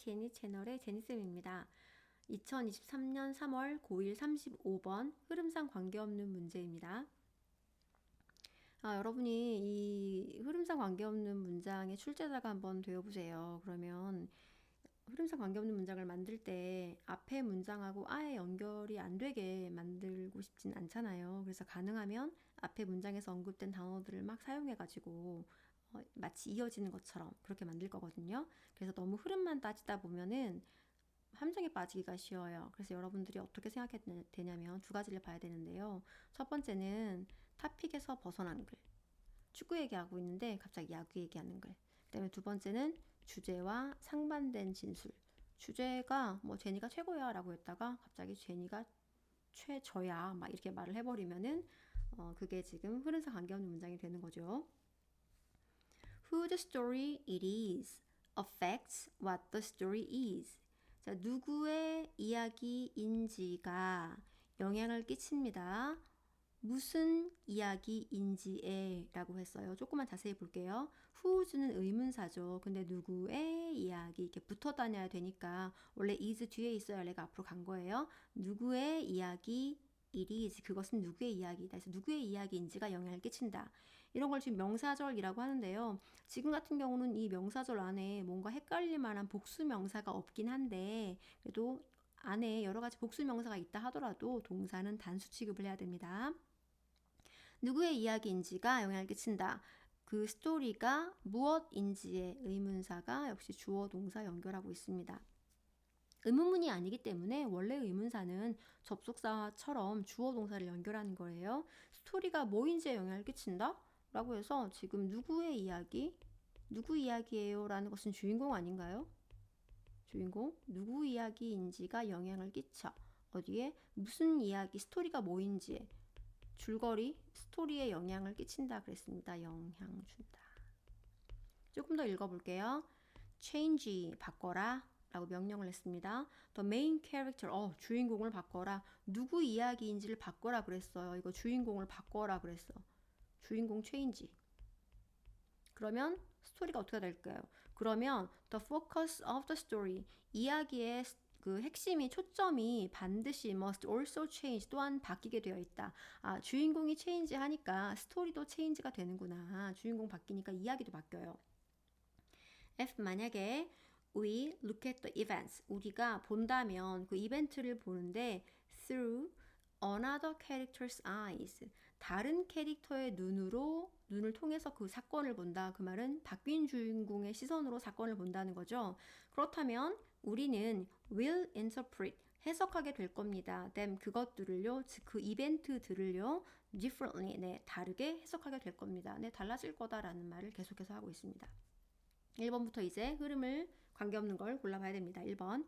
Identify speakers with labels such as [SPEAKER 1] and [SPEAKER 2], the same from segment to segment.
[SPEAKER 1] 제니 채널의 제니쌤입니다. 2023년 3월 고1 35번 흐름상 관계없는 문제입니다. 여러분이 이 흐름상 관계없는 문장의 출제자가 한번 되어보세요. 그러면 흐름상 관계없는 문장을 만들 때 앞에 문장하고 아예 연결이 안 되게 만들고 싶진 않잖아요. 그래서 가능하면 앞에 문장에서 언급된 단어들을 막 사용해가지고 마치 이어지는 것처럼 그렇게 만들 거거든요. 그래서 너무 흐름만 따지다 보면은 함정에 빠지기가 쉬워요. 그래서 여러분들이 어떻게 생각해야 되냐면 두 가지를 봐야 되는데요. 첫 번째는 타픽에서 벗어난 글. 축구 얘기하고 있는데 갑자기 야구 얘기하는 글. 그다음에 두 번째는 주제와 상반된 진술. 주제가 뭐 제니가 최고야 라고 했다가 갑자기 제니가 최저야 막 이렇게 말을 해버리면은 그게 지금 흐름상 관계없는 문장이 되는 거죠. Whose story it is affects what the story is. 자, 누구의 이야기인지가 영향을 끼칩니다. 무슨 이야기인지에 라고 했어요. 조금만 자세히 볼게요. whose는 의문사죠. 근데 누구의 이야기 이렇게 붙어 다녀야 되니까 원래 is 뒤에 있어야 얘가 앞으로 간 거예요. 누구의 이야기 it is 그것은 누구의 이야기다. 그래서 누구의 이야기인지가 영향을 끼친다. 이런 걸 지금 명사절이라고 하는데요. 지금 같은 경우는 이 명사절 안에 뭔가 헷갈릴 만한 복수 명사가 없긴 한데 그래도 안에 여러 가지 복수 명사가 있다 하더라도 동사는 단수 취급을 해야 됩니다. 누구의 이야기인지가 영향을 끼친다. 그 스토리가 무엇인지의 의문사가 역시 주어 동사 연결하고 있습니다. 의문문이 아니기 때문에 원래 의문사는 접속사처럼 주어 동사를 연결하는 거예요. 스토리가 뭐인지에 영향을 끼친다? 라고 해서 지금 누구의 이야기? 누구 이야기예요? 라는 것은 주인공 아닌가요? 주인공? 누구 이야기인지가 영향을 끼쳐. 어디에? 무슨 이야기, 스토리가 뭐인지에. 줄거리, 스토리에 영향을 끼친다 그랬습니다. 영향 준다. 조금 더 읽어볼게요. change, 바꿔라 라고 명령을 했습니다. The main character, 주인공을 바꿔라. 누구 이야기인지를 바꿔라 그랬어요. 이거 주인공을 바꿔라 그랬어. 주인공 change. 그러면 스토리가 어떻게 될까요? 그러면 the focus of the story, 이야기의 그 핵심이 초점이 반드시 must also change 또한 바뀌게 되어 있다. 주인공이 change 하니까 스토리도 change가 되는구나. 주인공 바뀌니까 이야기도 바뀌어요. F 만약에 we look at the events 우리가 본다면 그 이벤트를 보는데 through another character's eyes 다른 캐릭터의 눈을 통해서 그 사건을 본다. 그 말은 바뀐 주인공의 시선으로 사건을 본다는 거죠. 그렇다면 우리는 will interpret 해석하게 될 겁니다. them 그것들을요, 즉 그 이벤트들을요, differently 다르게 해석하게 될 겁니다. 달라질 거다라는 말을 계속해서 하고 있습니다. 1번부터 이제 흐름을 관계없는 걸 골라봐야 됩니다. 1번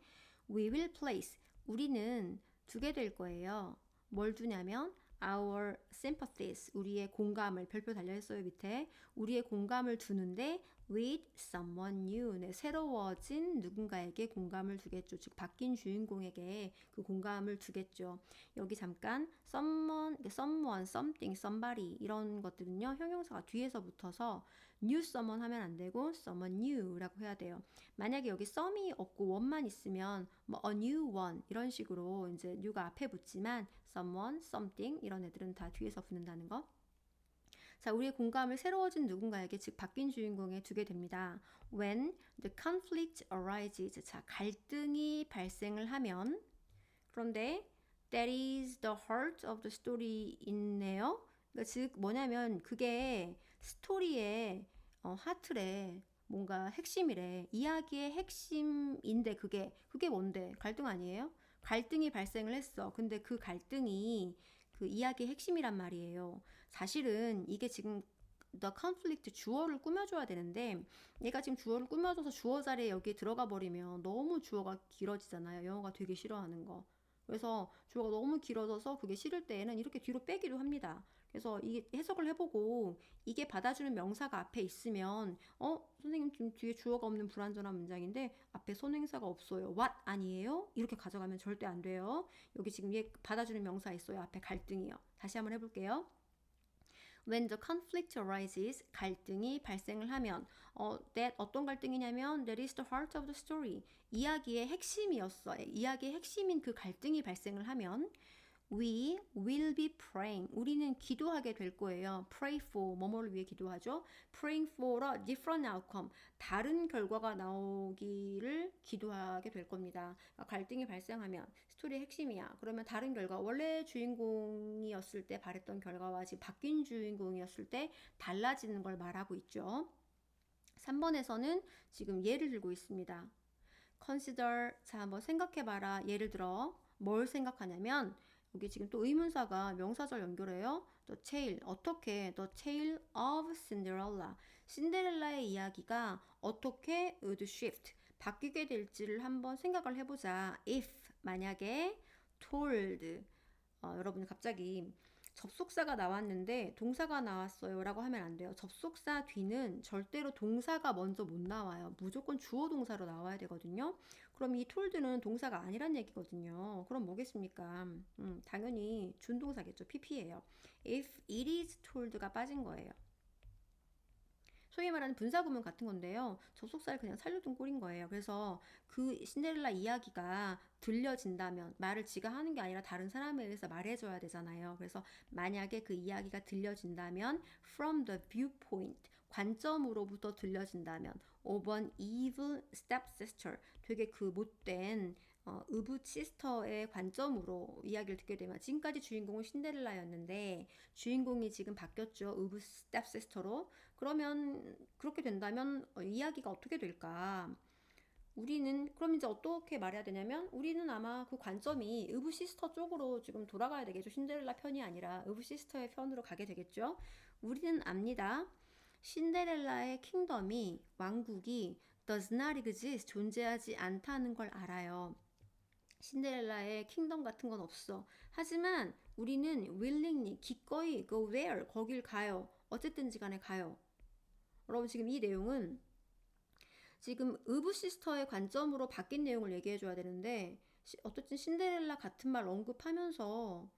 [SPEAKER 1] We will place 우리는 두게 될 거예요. 뭘 두냐면 our sympathies 우리의 공감을 별표 달려있어요 밑에 우리의 공감을 두는데 with someone new 새로워진 누군가에게 공감을 두겠죠. 즉 바뀐 주인공에게 그 공감을 두겠죠. 여기 잠깐 someone, something, somebody 이런 것들은요 형용사가 뒤에서 붙어서 new someone 하면 안 되고 someone new라고 해야 돼요. 만약에 여기 some이 없고 one만 있으면 뭐 a new one 이런 식으로 이제 new가 앞에 붙지만 someone, something 이런 애들은 다 뒤에서 붙는다는 거. 자, 우리의 공감을 새로워진 누군가에게 즉 바뀐 주인공에 두게 됩니다. When the conflict arises 자, 갈등이 발생을 하면 그런데 that is the heart of the story 있네요. 그러니까 즉 뭐냐면 그게 스토리의 하트래 뭔가 핵심이래. 이야기의 핵심인데 그게 뭔데? 갈등 아니에요? 갈등이 발생을 했어. 근데 그 갈등이 그 이야기의 핵심이란 말이에요. 사실은 이게 지금 the conflict 주어를 꾸며줘야 되는데 얘가 지금 주어를 꾸며줘서 주어 자리에 여기 들어가 버리면 너무 주어가 길어지잖아요. 영어가 되게 싫어하는 거. 그래서 주어가 너무 길어져서 그게 싫을 때에는 이렇게 뒤로 빼기도 합니다. 그래서 이게 해석을 해보고 이게 받아주는 명사가 앞에 있으면 선생님 좀 뒤에 주어가 없는 불완전한 문장인데 앞에 손행사가 없어요. what 아니에요? 이렇게 가져가면 절대 안 돼요. 여기 지금 얘 받아주는 명사 있어요. 앞에 갈등이요. 다시 한번 해볼게요. When the conflict arises, 갈등이 발생을 하면 that 어떤 갈등이냐면 that is the heart of the story. 이야기의 핵심이었어요. 이야기의 핵심인 그 갈등이 발생을 하면 We will be praying. 우리는 기도하게 될 거예요. Pray for, 뭐뭐를 위해 기도하죠. Praying for a different outcome. 다른 결과가 나오기를 기도하게 될 겁니다. 갈등이 발생하면 스토리의 핵심이야. 그러면 다른 결과, 원래 주인공이었을 때 바랬던 결과와 지금 바뀐 주인공이었을 때 달라지는 걸 말하고 있죠. 3번에서는 지금 예를 들고 있습니다. Consider, 자 한번 생각해봐라. 예를 들어 뭘 생각하냐면 여기 지금 또 의문사가 명사절 연결해요. The tale, 어떻게 The tale of Cinderella. 신데렐라의 이야기가 어떻게 would shift, 바뀌게 될지를 한번 생각을 해보자. If, 만약에 told, 여러분 갑자기 접속사가 나왔는데 동사가 나왔어요 라고 하면 안 돼요. 접속사 뒤는 절대로 동사가 먼저 못 나와요. 무조건 주어 동사로 나와야 되거든요. 그럼 이 told는 동사가 아니란 얘기거든요. 그럼 뭐겠습니까? 당연히 준동사겠죠. PP예요. If it is told가 빠진 거예요. 소위 말하는 분사구문 같은 건데요. 접속사를 그냥 살려둔 꼴인 거예요. 그래서 그 신데렐라 이야기가 들려진다면, 말을 지가 하는 게 아니라 다른 사람에 의해서 말해줘야 되잖아요. 그래서 만약에 그 이야기가 들려진다면 from the viewpoint, 관점으로부터 들려진다면 5번 evil stepsister, 되게 그 못된 의붓 시스터의 관점으로 이야기를 듣게 되면, 지금까지 주인공은 신데렐라였는데 주인공이 지금 바뀌었죠. 의붓 스텝시스터로. 그러면 그렇게 된다면 이야기가 어떻게 될까? 우리는 그럼 이제 어떻게 말해야 되냐면 우리는 아마 그 관점이 의붓 시스터 쪽으로 지금 돌아가야 되겠죠. 신데렐라 편이 아니라 의붓 시스터의 편으로 가게 되겠죠. 우리는 압니다. 신데렐라의 킹덤이, 왕국이 does not exist, 존재하지 않다는 걸 알아요. 신데렐라의 킹덤 같은 건 없어. 하지만 우리는 willingly, 기꺼이 go there, 거길 가요. 어쨌든지 간에 가요. 여러분 지금 이 내용은 지금 의붓 시스터의 관점으로 바뀐 내용을 얘기해 줘야 되는데 어쨌든 신데렐라 같은 말 언급하면서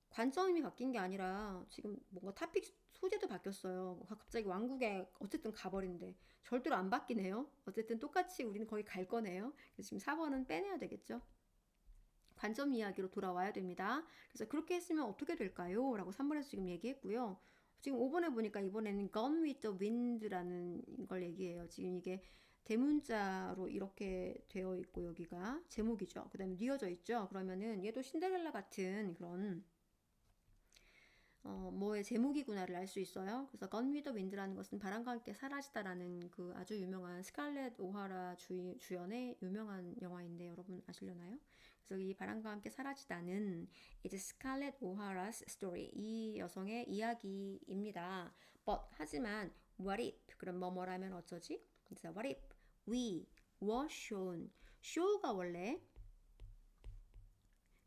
[SPEAKER 1] 관점이 바뀐 게 아니라 지금 뭔가 토픽 소재도 바뀌었어요. 갑자기 왕국에 어쨌든 가버린대. 절대로 안 바뀌네요. 어쨌든 똑같이 우리는 거기 갈 거네요. 그래서 지금 4번은 빼내야 되겠죠. 관점 이야기로 돌아와야 됩니다. 그래서 그렇게 했으면 어떻게 될까요? 라고 3번에서 지금 얘기했고요. 지금 5번에 보니까 이번에는 Gone with the Wind라는 걸 얘기해요. 지금 이게 대문자로 이렇게 되어 있고 여기가 제목이죠. 그 다음에 뉘어져 있죠. 그러면은 얘도 신데렐라 같은 그런 뭐의 제목이구나를 알 수 있어요. 그래서 Gone with the Wind라는 것은 바람과 함께 사라지다라는 그 아주 유명한 스칼렛 오하라 주연의 유명한 영화인데 여러분 아시려나요? 그래서 이 바람과 함께 사라지다는 이제 스칼렛 오하라's story, 이 여성의 이야기입니다. But 하지만 what if, 그럼 뭐뭐라면 어쩌지? 그래서 what if we were shown, show가 원래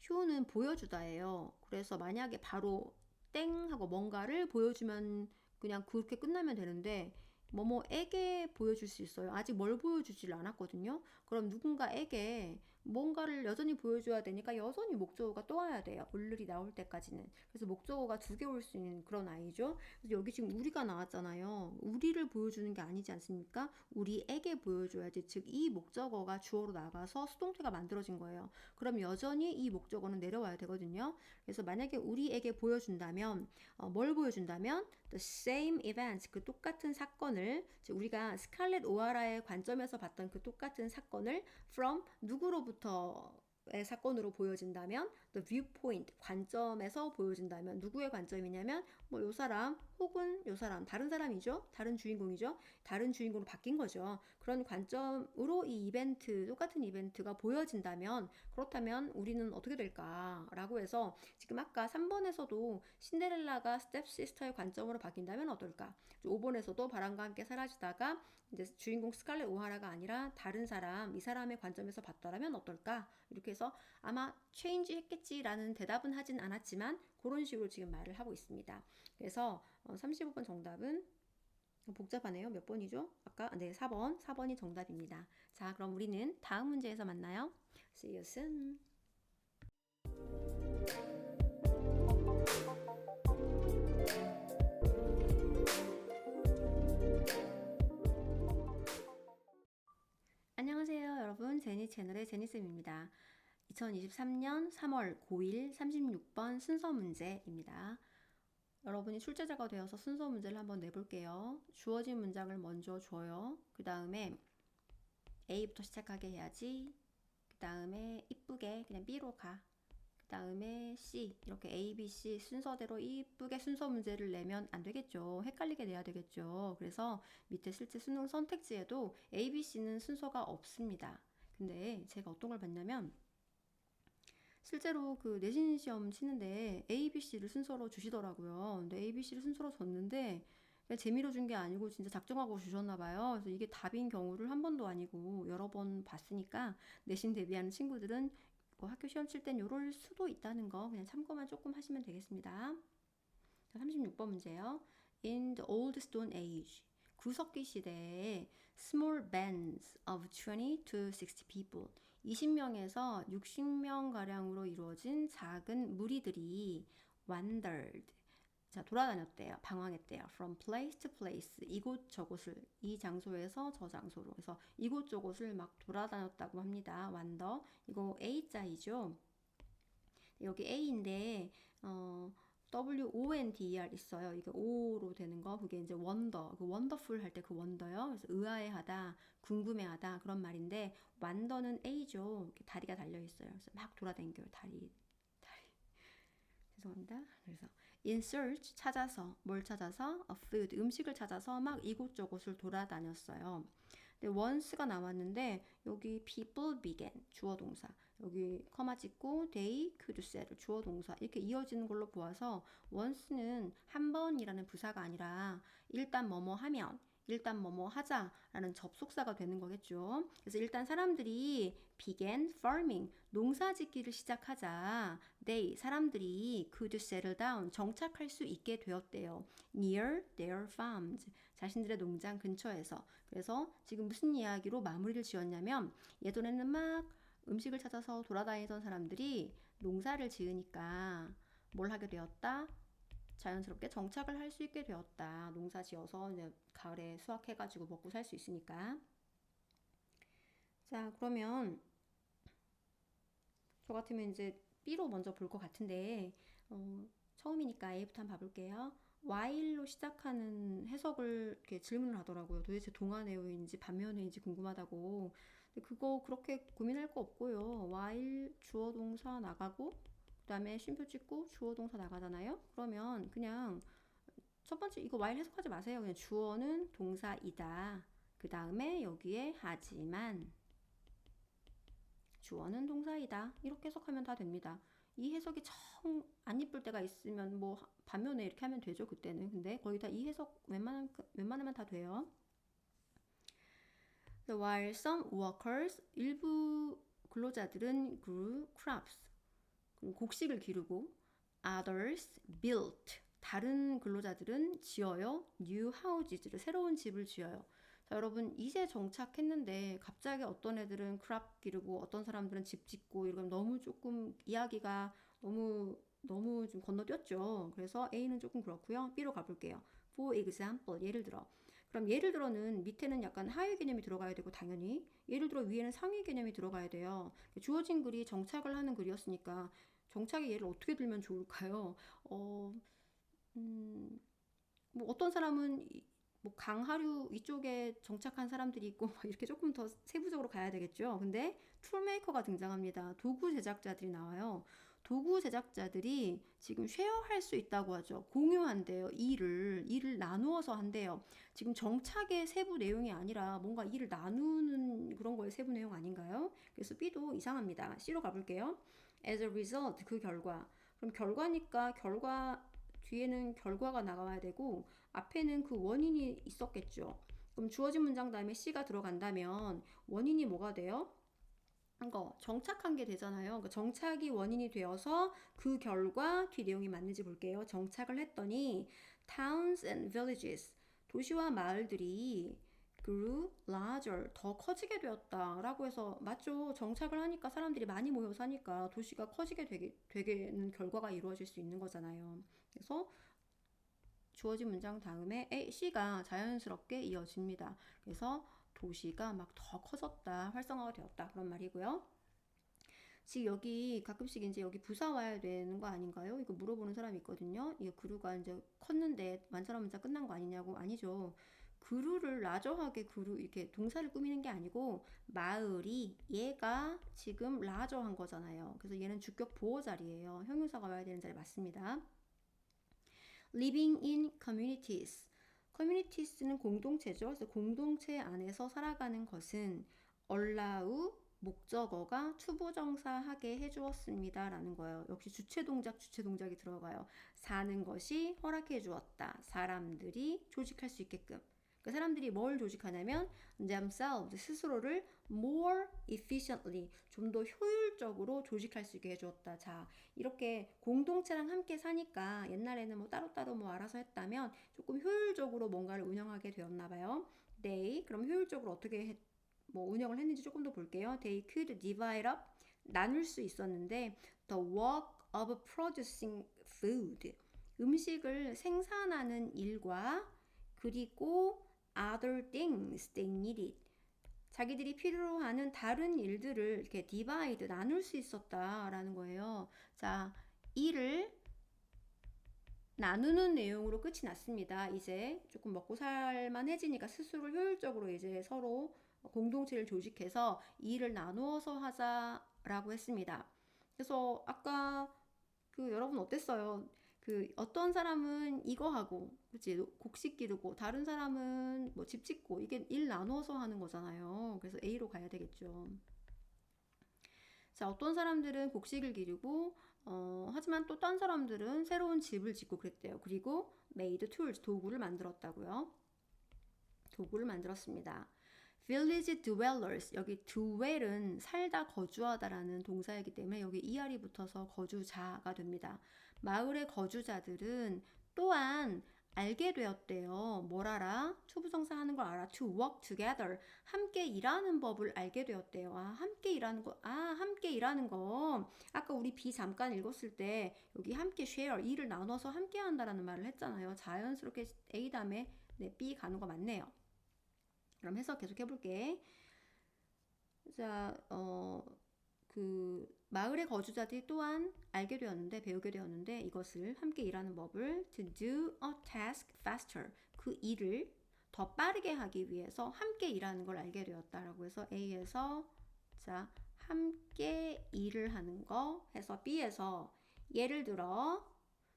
[SPEAKER 1] show는 보여주다예요. 그래서 만약에 바로 땡 하고 뭔가를 보여주면 그냥 그렇게 끝나면 되는데 뭐뭐에게 보여줄 수 있어요. 아직 뭘 보여주질 않았거든요. 그럼 누군가에게 뭔가를 여전히 보여줘야 되니까 여전히 목적어가 또 와야 돼요. 올를이 나올 때까지는. 그래서 목적어가 2개 올 수 있는 그런 아이죠. 그래서 여기 지금 우리가 나왔잖아요. 우리를 보여주는 게 아니지 않습니까? 우리에게 보여줘야지. 즉 이 목적어가 주어로 나가서 수동태가 만들어진 거예요. 그럼 여전히 이 목적어는 내려와야 되거든요. 그래서 만약에 우리에게 보여준다면 뭘 보여준다면 the same event, 그 똑같은 사건을, 즉 우리가 스칼렛 오하라의 관점에서 봤던 그 똑같은 사건을 from 누구로부터의 사건으로 보여진다면 the viewpoint, 관점에서 보여진다면 누구의 관점이냐면 뭐 요 사람 혹은 요 사람, 다른 사람이죠. 다른 주인공이죠. 다른 주인공으로 바뀐 거죠. 그런 관점으로 이 이벤트, 똑같은 이벤트가 보여진다면, 그렇다면 우리는 어떻게 될까라고 해서 지금 아까 3번에서도 신데렐라가 스텝시스터의 관점으로 바뀐다면 어떨까? 5번에서도 바람과 함께 사라지다가 이제 주인공 스칼렛 오하라가 아니라 다른 사람, 이 사람의 관점에서 봤더라면 어떨까? 이렇게 해서 아마 체인지 했겠지라는 대답은 하진 않았지만 그런 식으로 지금 말을 하고 있습니다. 그래서 35번 정답은 복잡하네요. 몇 번이죠? 아까 네, 4번이 정답입니다. 자, 그럼 우리는 다음 문제에서 만나요. See you soon. 제니 채널의 제니쌤입니다. 2023년 3월 9일 36번 순서 문제입니다. 여러분이 출제자가 되어서 순서 문제를 한번 내볼게요. 주어진 문장을 먼저 줘요. 그 다음에 A부터 시작하게 해야지. 그 다음에 이쁘게 그냥 B로 가. 그 다음에 C, 이렇게 A, B, C 순서대로 이쁘게 순서 문제를 내면 안 되겠죠. 헷갈리게 내야 되겠죠. 그래서 밑에 실제 수능 선택지에도 A, B, C는 순서가 없습니다. 근데 제가 어떤 걸 봤냐면 실제로 그 내신 시험 치는데 A, B, C를 순서로 주시더라고요. 근데 A, B, C를 순서로 줬는데 그냥 재미로 준 게 아니고 진짜 작정하고 주셨나 봐요. 그래서 이게 답인 경우를 한 번도 아니고 여러 번 봤으니까 내신 대비하는 친구들은 학교 시험 칠 땐 요럴 수도 있다는 거 그냥 참고만 조금 하시면 되겠습니다. 자, 36번 문제요. In the old stone age, 구석기 시대에 small bands of 20 to 60 people, 20명에서 60명 가량으로 이루어진 작은 무리들이 wandered, 자, 돌아다녔대요. 방황했대요. From place to place, 이곳 저곳을, 이 장소에서 저 장소로. 그래서 이곳 저곳을 막 돌아다녔다고 합니다. wander, 이거 A자이죠. 여기 A인데 WONDER 있어요. 이게 O로 되는 거, 그게 이제 wonder, 그 wonderful 할 때 그 wonder요. 그래서 의아해하다, 궁금해하다 그런 말인데 wander는 A죠. 이렇게 다리가 달려 있어요. 그래서 막 돌아다녀요. 다리. 죄송합니다. 그래서 in search, 찾아서, 뭘 찾아서? A food, 음식을 찾아서 막 이곳저곳을 돌아다녔어요. 근데 once가 나왔는데 여기 people began, 주어 동사, 여기 커마 찍고 they could set을 주어 동사 이렇게 이어지는 걸로 보아서 once는 한 번이라는 부사가 아니라 일단 뭐뭐 하면, 일단 뭐뭐 하자라는 접속사가 되는 거겠죠. 그래서 일단 사람들이 began farming, 농사 짓기를 시작하자 they, 사람들이 could settle down, 정착할 수 있게 되었대요. near their farms, 자신들의 농장 근처에서. 그래서 지금 무슨 이야기로 마무리를 지었냐면 예전에는 막 음식을 찾아서 돌아다니던 사람들이 농사를 지으니까 뭘 하게 되었다? 자연스럽게 정착을 할 수 있게 되었다. 농사 지어서 이제 가을에 수확해가지고 먹고 살 수 있으니까. 자, 그러면 저 같으면 이제 B로 먼저 볼 것 같은데 처음이니까 A부터 한번 봐볼게요. while로 시작하는 해석을 이렇게 질문을 하더라고요. 도대체 동화내용인지 반면어인지 궁금하다고. 근데 그거 그렇게 고민할 거 없고요. while 주어 동사 나가고 그 다음에 쉼표 찍고 주어 동사 나가잖아요. 그러면 그냥 첫 번째 이거 while 해석하지 마세요. 그냥 주어는 동사이다. 그 다음에 여기에 하지만 주어는 동사이다. 이렇게 해석하면 다 됩니다. 이 해석이 정 안 이쁠 때가 있으면 뭐 반면에 이렇게 하면 되죠. 그때는. 근데 거의 다 이 해석 웬만하면 다 돼요. While some workers, 일부 근로자들은 grew crops, 곡식을 기르고 others built, 다른 근로자들은 지어요. new houses를, 새로운 집을 지어요. 자, 여러분 이제 정착했는데 갑자기 어떤 애들은 크랍 기르고 어떤 사람들은 집 짓고 이러면 너무 조금 이야기가 너무 좀 건너뛰었죠. 그래서 A는 조금 그렇고요. B로 가볼게요. For example, 예를 들어. 그럼 예를 들어는 밑에는 약간 하위 개념이 들어가야 되고 당연히 예를 들어 위에는 상위 개념이 들어가야 돼요. 주어진 글이 정착을 하는 글이었으니까 정착의 예를 어떻게 들면 좋을까요? 뭐 어떤 사람은 뭐 강하류 이쪽에 정착한 사람들이 있고 이렇게 조금 더 세부적으로 가야 되겠죠. 근데 툴메이커가 등장합니다. 도구 제작자들이 나와요. 도구 제작자들이 지금 쉐어할 수 있다고 하죠. 공유한대요. 일을 나누어서 한대요. 지금 정착의 세부 내용이 아니라 뭔가 일을 나누는 그런 거의 세부 내용 아닌가요? 그래서 B도 이상합니다. C로 가볼게요. As a result, 그 결과. 그럼 결과니까 결과 뒤에는 결과가 나가야 되고 앞에는 그 원인이 있었겠죠. 그럼 주어진 문장 다음에 C가 들어간다면 원인이 뭐가 돼요? 이거 정착한 게 되잖아요. 그러니까 정착이 원인이 되어서 그 결과 뒤 내용이 맞는지 볼게요. 정착을 했더니 towns and villages, 도시와 마을들이 grew larger, 더 커지게 되었다라고 해서 맞죠. 정착을 하니까 사람들이 많이 모여 사니까 도시가 커지게 되는 결과가 이루어질 수 있는 거잖아요. 그래서 주어진 문장 다음에 A, C가 자연스럽게 이어집니다. 그래서 도시가 막 더 커졌다, 활성화가 되었다 그런 말이고요. 지금 여기 가끔씩 이제 여기 부사 와야 되는 거 아닌가요? 이거 물어보는 사람이 있거든요. 이 그루가 이제 컸는데 완전하면서 끝난 거 아니냐고. 아니죠. 그루를 라저하게 그루 이렇게 동사를 꾸미는 게 아니고 마을이 얘가 지금 라저한 거잖아요. 그래서 얘는 주격 보호 자리예요. 형용사가 와야 되는 자리 맞습니다. Living in communities. communities는 공동체죠. 그래서 공동체 안에서 살아가는 것은 allow 목적어가 투부정사하게 해주었습니다 라는 거예요. 역시 주체동작이 들어가요. 사는 것이 허락해 주었다. 사람들이 조직할 수 있게끔. 그 사람들이 뭘 조직하냐면 themselves 스스로를 more efficiently 좀 더 효율적으로 조직할 수 있게 해주었다. 자, 이렇게 공동체랑 함께 사니까 옛날에는 뭐 따로따로 뭐 알아서 했다면 조금 효율적으로 뭔가를 운영하게 되었나 봐요. They 그럼 효율적으로 어떻게 뭐 운영을 했는지 조금 더 볼게요. They could divide up 나눌 수 있었는데 the work of producing food 음식을 생산하는 일과 그리고 other things they needed 자기들이 필요로 하는 다른 일들을 이렇게 divide 나눌 수 있었다라는 거예요. 자, 일을 나누는 내용으로 끝이 났습니다. 이제 조금 먹고 살만해지니까 스스로 효율적으로 이제 서로 공동체를 조직해서 일을 나누어서 하자라고 했습니다. 그래서 아까 그 여러분 어땠어요? 그 어떤 사람은 이거 하고, 그치? 곡식 기르고, 다른 사람은 뭐 집 짓고, 이게 일 나누어서 하는 거잖아요. 그래서 A로 가야 되겠죠. 자, 어떤 사람들은 곡식을 기르고, 하지만 또 딴 사람들은 새로운 집을 짓고 그랬대요. 그리고 made tools, 도구를 만들었다고요. 도구를 만들었습니다. village dwellers, 여기 dwell은 살다 거주하다라는 동사이기 때문에 여기 er이 붙어서 거주자가 됩니다. 마을의 거주자들은 또한 알게 되었대요. 뭘 알아? 투부정사 하는 걸 알아. To work together. 함께 일하는 법을 알게 되었대요. 아, 함께 일하는 거. 아, 함께 일하는 거. 아까 우리 B 잠깐 읽었을 때 여기 함께 share, 일을 나눠서 함께 한다라는 말을 했잖아요. 자연스럽게 A 다음에 네, B 가는 거 맞네요. 그럼 해석 계속 해볼게. 자, 그 마을의 거주자들이 또한 알게 되었는데 배우게 되었는데 이것을 함께 일하는 법을 to do a task faster 그 일을 더 빠르게 하기 위해서 함께 일하는 걸 알게 되었다라고 해서 A에서 자 함께 일을 하는 거 해서 B에서 예를 들어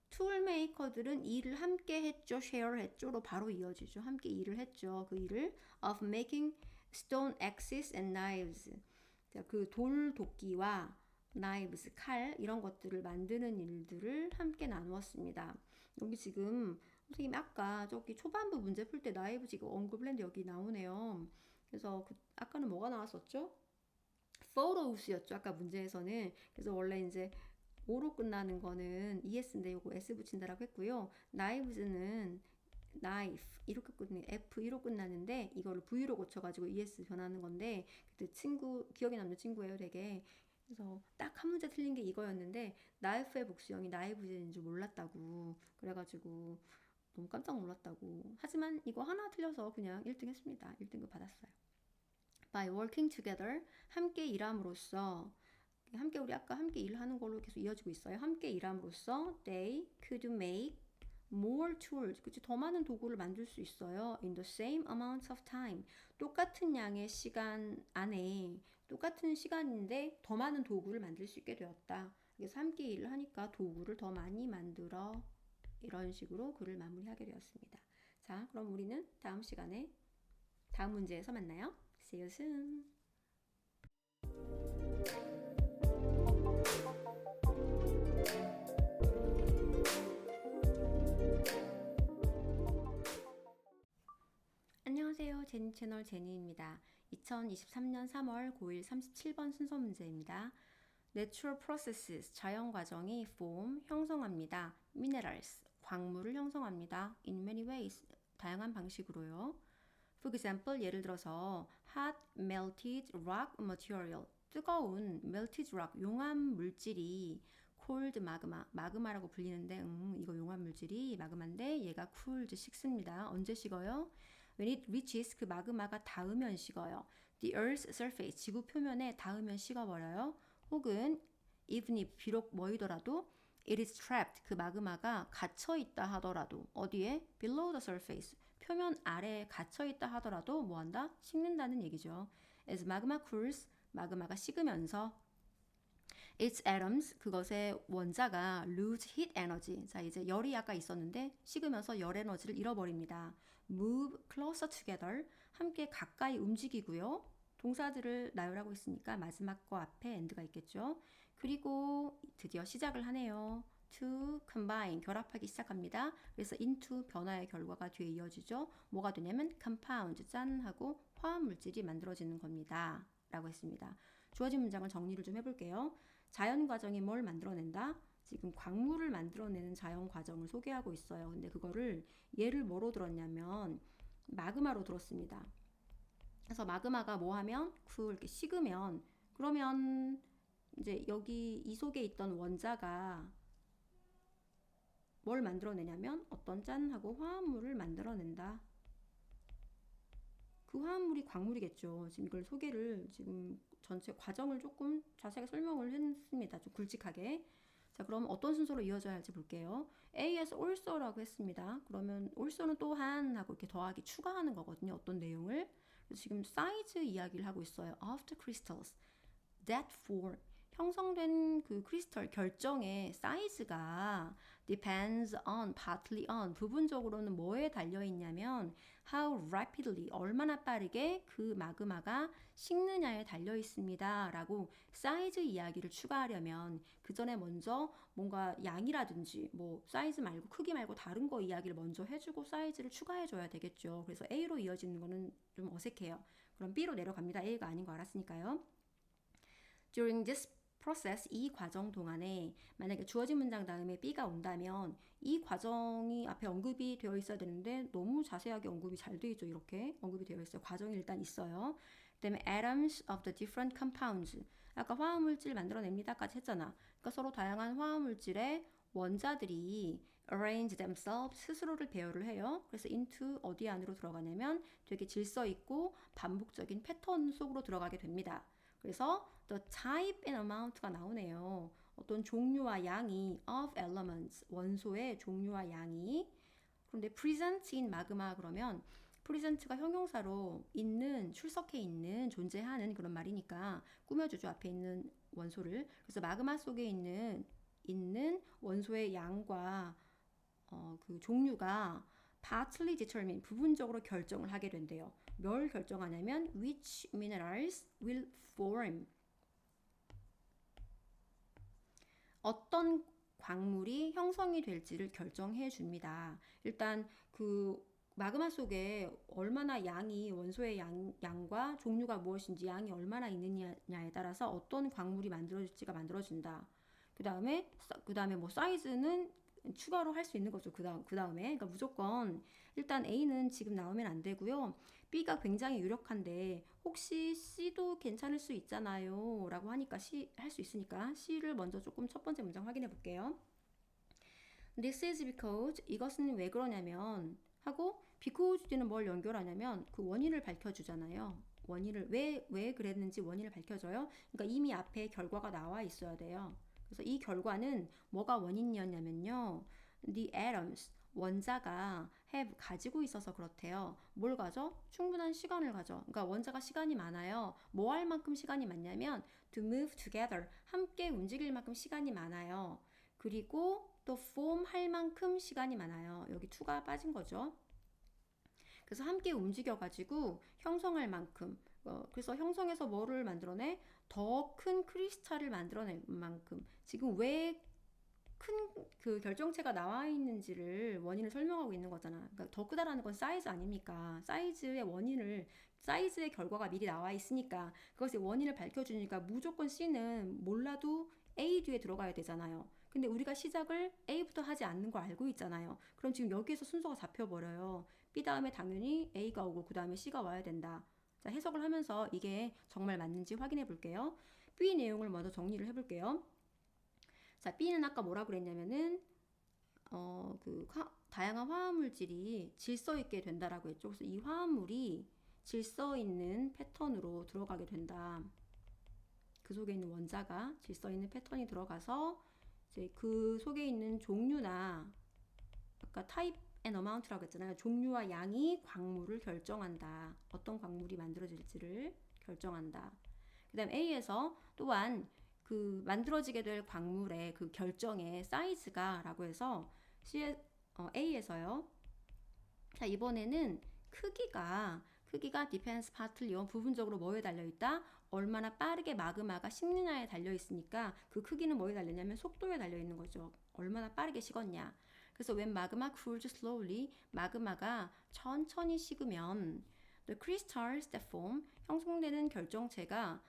[SPEAKER 1] 툴메이커들은 일을 함께 했죠, share 했죠로 바로 이어지죠. 함께 일을 했죠. 그 일을 of making stone axes and knives 그 돌 도끼와 knives, 칼 이런 것들을 만드는 일들을 함께 나누었습니다. 여기 지금 선생님이 아까 저기 초반부 문제 풀 때 knives 지금 언급을 했는데 여기 나오네요. 그래서 아까는 뭐가 나왔었죠? photos였죠. 아까 문제에서는. 그래서 원래 이제 O로 끝나는 거는 ES인데 요거 S 붙인다라고 했고요. knives는 knife 이렇게 끝내 F2로 끝나는데 이거를 V로 고쳐가지고 ES 변하는 건데 그때 친구 기억에 남는 친구예요 되게 그래서 딱 한 문제 틀린 게 이거였는데 knife의 복수형이 knives인 줄 몰랐다고 그래가지고 너무 깜짝 놀랐다고 하지만 이거 하나 틀려서 그냥 1등 했습니다 1등급 받았어요 by working together 함께 일함으로써 함께 우리 아까 함께 일하는 걸로 계속 이어지고 있어요 함께 일함으로써 they could make more tools, 그치? 더 많은 도구를 만들 수 있어요. In the same amount of time. 똑같은 양의 시간 안에 똑같은 시간인데 더 많은 도구를 만들 수 있게 되었다. 그래서 함께 일을 하니까 도구를 더 많이 만들어 이런 식으로 글을 마무리하게 되었습니다. 자, 그럼 우리는 다음 시간에 다음 문제에서 만나요. See you soon. 안녕하세요. 제니 채널 제니입니다. 2023년 3월 고1 37번 순서 문제입니다. Natural processes, 자연 과정이 form, 형성합니다. Minerals, 광물을 형성합니다. In many ways, 다양한 방식으로요. For example, 예를 들어서 hot melted rock material, 뜨거운 melted rock, 용암 물질이 cold magma, 마그마라고 불리는데 이거 용암 물질이 마그마인데 얘가 cooled 식습니다. 언제 식어요? when it reaches 그 마그마가 닿으면 식어요. the earth's surface 지구 표면에 닿으면 식어버려요. 혹은 even if 비록 뭐이더라도 it is trapped 그 마그마가 갇혀 있다 하더라도 어디에 below the surface 표면 아래에 갇혀 있다 하더라도 뭐한다? 식는다는 얘기죠. as magma cools 마그마가 식으면서 its atoms 그것의 원자가 lose heat energy 자 이제 열이 아까 있었는데 식으면서 열 에너지를 잃어버립니다. move closer together 함께 가까이 움직이고요. 동사들을 나열하고 있으니까 마지막 거 앞에 end가 있겠죠. 그리고 드디어 시작을 하네요. to combine 결합하기 시작합니다. 그래서 into 변화의 결과가 뒤에 이어지죠. 뭐가 되냐면 compound 짠 하고 화학 물질이 만들어지는 겁니다. 라고 했습니다. 주어진 문장을 정리를 좀 해볼게요. 자연 과정이 뭘 만들어낸다? 지금 광물을 만들어내는 자연 과정을 소개하고 있어요. 근데 그거를 얘를 뭐로 들었냐면 마그마로 들었습니다. 그래서 마그마가 뭐 하면 이렇게 식으면 그러면 이제 여기 이 속에 있던 원자가 뭘 만들어내냐면 어떤 짠 하고 화합물을 만들어낸다. 그 화합물이 광물이겠죠. 지금 이걸 소개를 지금 전체 과정을 조금 자세하게 설명을 했습니다. 좀 굵직하게. 자, 그럼 어떤 순서로 이어져야 할지 볼게요. A에서 also라고 했습니다. 그러면 also는 또한 하고 이렇게 더하기 추가하는 거거든요. 어떤 내용을. 그래서 지금 사이즈 이야기를 하고 있어요. Of the crystals that form 형성된 그 크리스털 결정의 사이즈가 depends on, partly on 부분적으로는 뭐에 달려 있냐면 how rapidly 얼마나 빠르게 그 마그마가 식느냐에 달려 있습니다 라고 사이즈 이야기를 추가하려면 그 전에 먼저 뭔가 양이라든지 뭐 사이즈 말고 크기 말고 다른 거 이야기를 먼저 해주고 사이즈를 추가해줘야 되겠죠. 그래서 A로 이어지는 거는 좀 어색해요. 그럼 B로 내려갑니다. A가 아닌 거 알았으니까요. During this process 이 과정 동안에 만약에 주어진 문장 다음에 B가 온다면 이 과정이 앞에 언급이 되어 있어야 되는데 너무 자세하게 언급이 잘 되어 있죠. 이렇게 언급이 되어 있어요. 과정이 일단 있어요. 그다음에 atoms of the different compounds 아까 화합물질 만들어냅니다까지 했잖아. 그러니까 서로 다양한 화합물질의 원자들이 arrange themselves 스스로를 배열을 해요. 그래서 into 어디 안으로 들어가냐면 되게 질서 있고 반복적인 패턴 속으로 들어가게 됩니다. 그래서 the type and amount가 나오네요. 어떤 종류와 양이 of elements, 원소의 종류와 양이 그런데 present in magma 그러면 present가 형용사로 있는, 출석해 있는, 존재하는 그런 말이니까 꾸며주죠. 앞에 있는 원소를. 그래서 마그마 속에 있는 원소의 양과 그 종류가 partly determine, 부분적으로 결정을 하게 된대요. 뭘 결정하냐면 which minerals will form 어떤 광물이 형성이 될지를 결정해 줍니다. 일단 그 마그마 속에 얼마나 양이 원소의 양과 종류가 무엇인지 양이 얼마나 있느냐에 따라서 어떤 광물이 만들어질지가 만들어진다. 그 다음에 뭐 사이즈는 추가로 할 수 있는 거죠. 그 다음에 그러니까 무조건 일단 A는 지금 나오면 안 되고요. B가 굉장히 유력한데 혹시 C도 괜찮을 수 있잖아요 라고 하니까 C 할 수 있으니까 C를 먼저 조금 첫 번째 문장 확인해 볼게요. This is because 이것은 왜 그러냐면 하고 because 뒤는 뭘 연결하냐면 그 원인을 밝혀주잖아요. 원인을 왜 그랬는지 원인을 밝혀줘요. 그러니까 이미 앞에 결과가 나와 있어야 돼요. 그래서 이 결과는 뭐가 원인이었냐면요. The atoms 원자가 have 가지고 있어서 그렇대요. 뭘 가져? 충분한 시간을 가져. 그러니까 원자가 시간이 많아요. 뭐 할 만큼 시간이 많냐면 to move together 함께 움직일 만큼 시간이 많아요. 그리고 또 form 할 만큼 시간이 많아요. 여기 to가 빠진 거죠. 그래서 함께 움직여가지고 형성할 만큼 그래서 형성해서 뭐를 만들어내? 더 큰 크리스탈을 만들어낼 만큼 지금 왜 큰 그 결정체가 나와 있는지를 원인을 설명하고 있는 거잖아. 그러니까 더 크다라는 건 사이즈 아닙니까? 사이즈의 결과가 미리 나와 있으니까 그것의 원인을 밝혀주니까 무조건 C는 몰라도 A 뒤에 들어가야 되잖아요. 근데 우리가 시작을 A부터 하지 않는 거 알고 있잖아요. 그럼 지금 여기에서 순서가 잡혀버려요. B 다음에 당연히 A가 오고 그 다음에 C가 와야 된다. 자, 해석을 하면서 이게 정말 맞는지 확인해 볼게요. B 내용을 먼저 정리를 해볼게요. 자, B는 아까 뭐라 그랬냐면은 다양한 화합물질이 질서 있게 된다라고 했죠. 그래서 이 화합물이 질서 있는 패턴으로 들어가게 된다. 그 속에 있는 원자가 질서 있는 패턴이 들어가서 이제 그 속에 있는 종류나 아까 타입 앤 어마운트라고 했잖아요. 종류와 양이 광물을 결정한다. 어떤 광물이 만들어질지를 결정한다. 그 다음 A에서 또한 그 만들어지게 될 광물의 그 결정의 사이즈가 라고 해서 A에서요. 자, 이번에는 크기가 depends partly on 부분적으로 뭐에 달려있다? 얼마나 빠르게 마그마가 식느냐에 달려있으니까 그 크기는 뭐에 달렸냐면 속도에 달려있는 거죠. 얼마나 빠르게 식었냐. 그래서 when magma cools slowly, 마그마가 천천히 식으면 the crystals that form, 형성되는 결정체가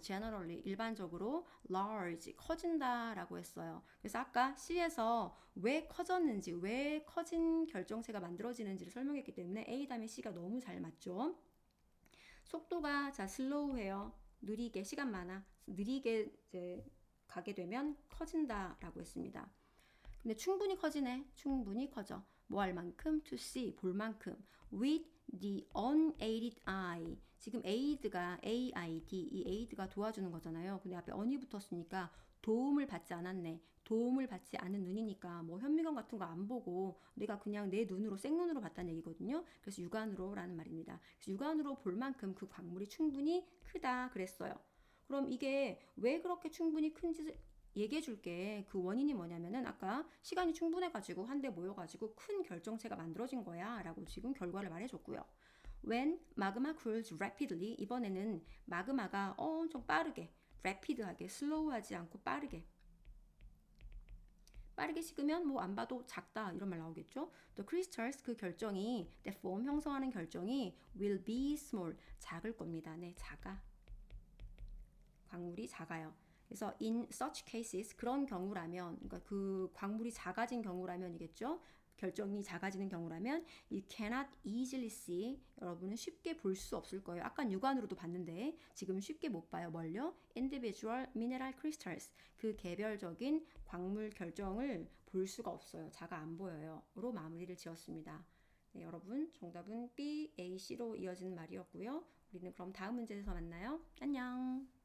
[SPEAKER 1] generally, 일반적으로 large, 커진다라고 했어요. 그래서 아까 C에서 왜 커졌는지, 왜 커진 결정체가 만들어지는지를 설명했기 때문에 A 다음에 C가 너무 잘 맞죠. 속도가 slow해요. 느리게, 시간 많아. 느리게 이제 가게 되면 커진다라고 했습니다. 근데 충분히 커지네. 충분히 커져. 뭐 할 만큼? to see, 볼 만큼. with the unaided eye. 지금 aid가 aid, 이 aid가 도와주는 거잖아요. 근데 앞에 on이 붙었으니까 도움을 받지 않았네. 도움을 받지 않은 눈이니까 뭐 현미경 같은 거 안 보고 내가 그냥 내 눈으로 생눈으로 봤다는 얘기거든요. 그래서 육안으로라는 말입니다. 그래서 육안으로 볼 만큼 그 광물이 충분히 크다 그랬어요. 그럼 이게 왜 그렇게 충분히 큰지 얘기해 줄게. 그 원인이 뭐냐면은 아까 시간이 충분해가지고 한데 모여가지고 큰 결정체가 만들어진 거야 라고 지금 결과를 말해줬고요. When magma cools rapidly, 이번에는 마그마가 엄청 빠르게, rapid하게, slow하지 않고 빠르게 식으면 뭐 안 봐도 작다 이런 말 나오겠죠. The crystals, 그 결정이 that form, 형성하는 결정이 will be small, 작을 겁니다. 네, 작아. 광물이 작아요. 그래서 in such cases, 그런 경우라면, 그러니까 그 광물이 작아진 경우라면이겠죠. 결정이 작아지는 경우라면 you cannot easily see, 여러분은 쉽게 볼 수 없을 거예요. 아까 육안으로도 봤는데 지금 쉽게 못 봐요. 뭘요? individual mineral crystals, 그 개별적인 광물 결정을 볼 수가 없어요. 작아 안 보여요. 로 마무리를 지었습니다. 네, 여러분 정답은 B, A, C로 이어지는 말이었고요. 우리는 그럼 다음 문제에서 만나요. 안녕.